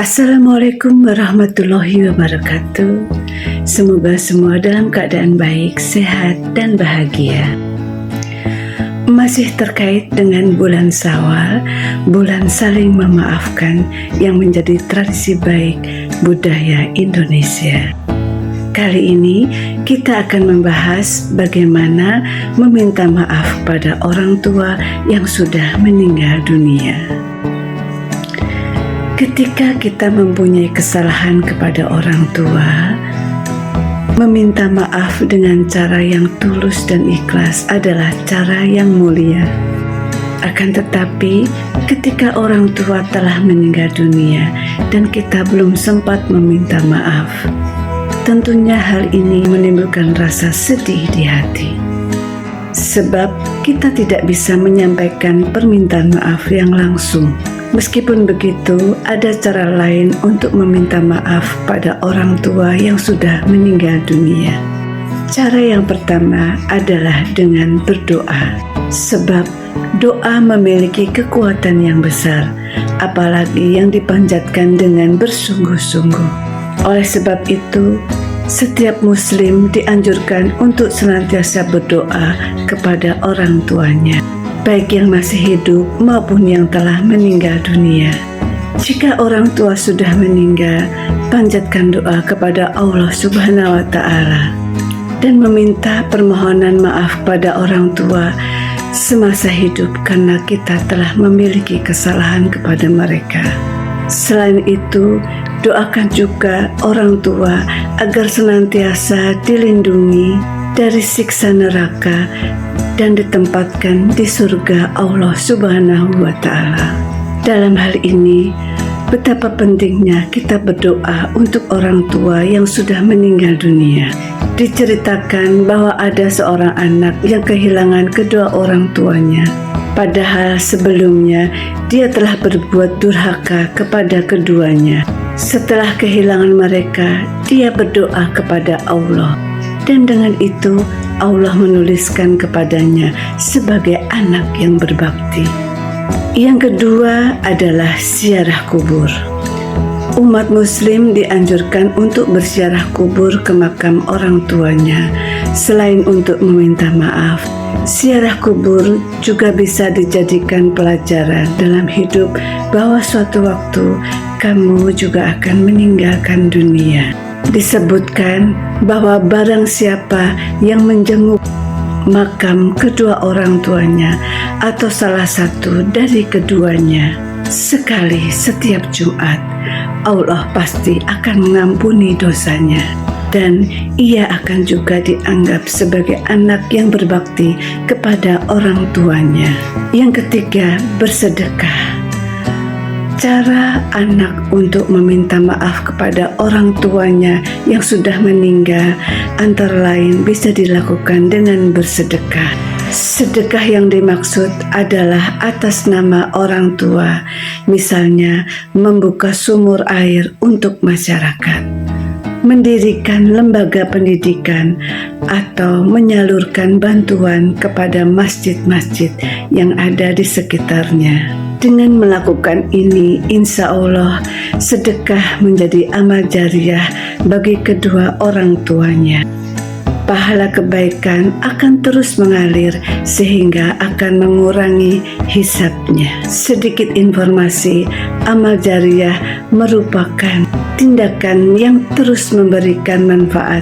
Assalamualaikum warahmatullahi wabarakatuh. Semoga semua dalam keadaan baik, sehat, dan bahagia. Masih terkait dengan bulan Syawal, bulan saling memaafkan yang menjadi tradisi baik budaya Indonesia. Kali ini kita akan membahas bagaimana meminta maaf pada orang tua yang sudah meninggal dunia. Ketika kita mempunyai kesalahan kepada orang tua, meminta maaf dengan cara yang tulus dan ikhlas adalah cara yang mulia. Akan tetapi, ketika orang tua telah meninggal dunia dan kita belum sempat meminta maaf, tentunya hal ini menimbulkan rasa sedih di hati. Sebab kita tidak bisa menyampaikan permintaan maaf yang langsung. Meskipun begitu, ada cara lain untuk meminta maaf pada orang tua yang sudah meninggal dunia. Cara yang pertama adalah dengan berdoa, sebab doa memiliki kekuatan yang besar, apalagi yang dipanjatkan dengan bersungguh-sungguh. Oleh sebab itu, setiap muslim dianjurkan untuk senantiasa berdoa kepada orang tuanya, baik yang masih hidup maupun yang telah meninggal dunia. Jika orang tua sudah meninggal, panjatkan doa kepada Allah Subhanahu wa Ta'ala dan meminta permohonan maaf pada orang tua semasa hidup karena kita telah memiliki kesalahan kepada mereka. Selain itu, doakan juga orang tua agar senantiasa dilindungi dari siksa neraka dan ditempatkan di surga Allah Subhanahu wa Ta'ala. Dalam hal ini, betapa pentingnya kita berdoa untuk orang tua yang sudah meninggal dunia. Diceritakan bahwa ada seorang anak yang kehilangan kedua orang tuanya. Padahal sebelumnya dia telah berbuat durhaka kepada keduanya. Setelah kehilangan mereka, dia berdoa kepada Allah. Dan dengan itu Allah menuliskan kepadanya sebagai anak yang berbakti. Yang kedua adalah ziarah kubur. Umat muslim dianjurkan untuk berziarah kubur ke makam orang tuanya. Selain untuk meminta maaf, ziarah kubur juga bisa dijadikan pelajaran dalam hidup bahwa suatu waktu kamu juga akan meninggalkan dunia. Disebutkan bahwa barang siapa yang menjenguk makam kedua orang tuanya atau salah satu dari keduanya sekali setiap Jumat, Allah pasti akan mengampuni dosanya dan ia akan juga dianggap sebagai anak yang berbakti kepada orang tuanya. Yang ketiga, bersedekah. Cara anak untuk meminta maaf kepada orang tuanya yang sudah meninggal antara lain bisa dilakukan dengan bersedekah. Sedekah yang dimaksud adalah atas nama orang tua, misalnya membuka sumur air untuk masyarakat, mendirikan lembaga pendidikan, atau menyalurkan bantuan kepada masjid-masjid yang ada di sekitarnya. Dengan melakukan ini, insya Allah sedekah menjadi amal jariah bagi kedua orang tuanya. Pahala kebaikan akan terus mengalir sehingga akan mengurangi hisabnya. Sedikit informasi, amal jariah merupakan tindakan yang terus memberikan manfaat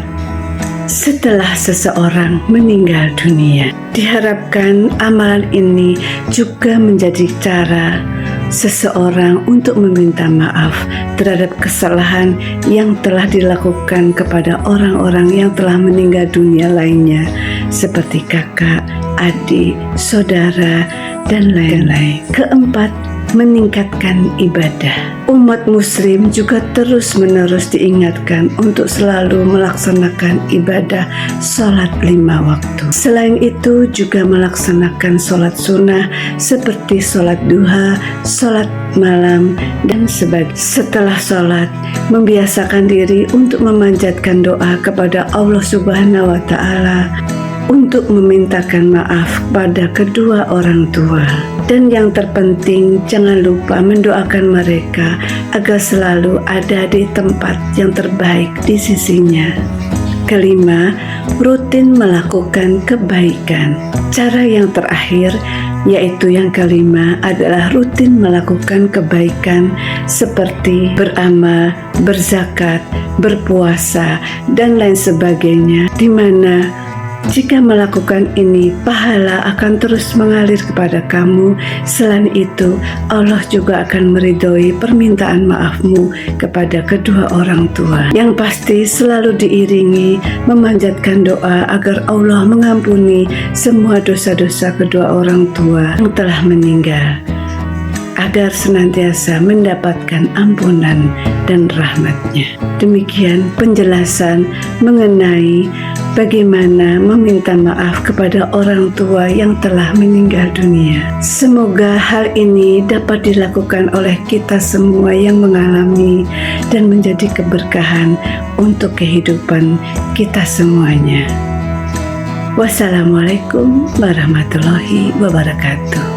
setelah seseorang meninggal dunia. Diharapkan amalan ini juga menjadi cara seseorang untuk meminta maaf terhadap kesalahan yang telah dilakukan kepada orang-orang yang telah meninggal dunia lainnya, seperti kakak, adik, saudara, dan lain-lain. Keempat, meningkatkan ibadah. Umat muslim juga terus-menerus diingatkan untuk selalu melaksanakan ibadah sholat 5 waktu. Selain itu juga melaksanakan sholat sunnah seperti sholat duha, sholat malam, dan sebagainya. Setelah sholat, membiasakan diri untuk memanjatkan doa kepada Allah Subhanahu wa Ta'ala untuk memintakan maaf pada kedua orang tua. Dan yang terpenting, jangan lupa mendoakan mereka agar selalu ada di tempat yang terbaik di sisinya. Kelima, rutin melakukan kebaikan. Cara yang terakhir, yaitu yang kelima, adalah rutin melakukan kebaikan seperti beramal, berzakat, berpuasa, dan lain sebagainya, di mana jika melakukan ini, pahala akan terus mengalir kepada kamu. Selain itu, Allah juga akan meridhoi permintaan maafmu kepada kedua orang tua. Yang pasti selalu diiringi memanjatkan doa agar Allah mengampuni semua dosa-dosa kedua orang tua yang telah meninggal, agar senantiasa mendapatkan ampunan dan rahmat-Nya. Demikian penjelasan mengenai bagaimana meminta maaf kepada orang tua yang telah meninggal dunia. Semoga hal ini dapat dilakukan oleh kita semua yang mengalami dan menjadi keberkahan untuk kehidupan kita semuanya. Wassalamualaikum warahmatullahi wabarakatuh.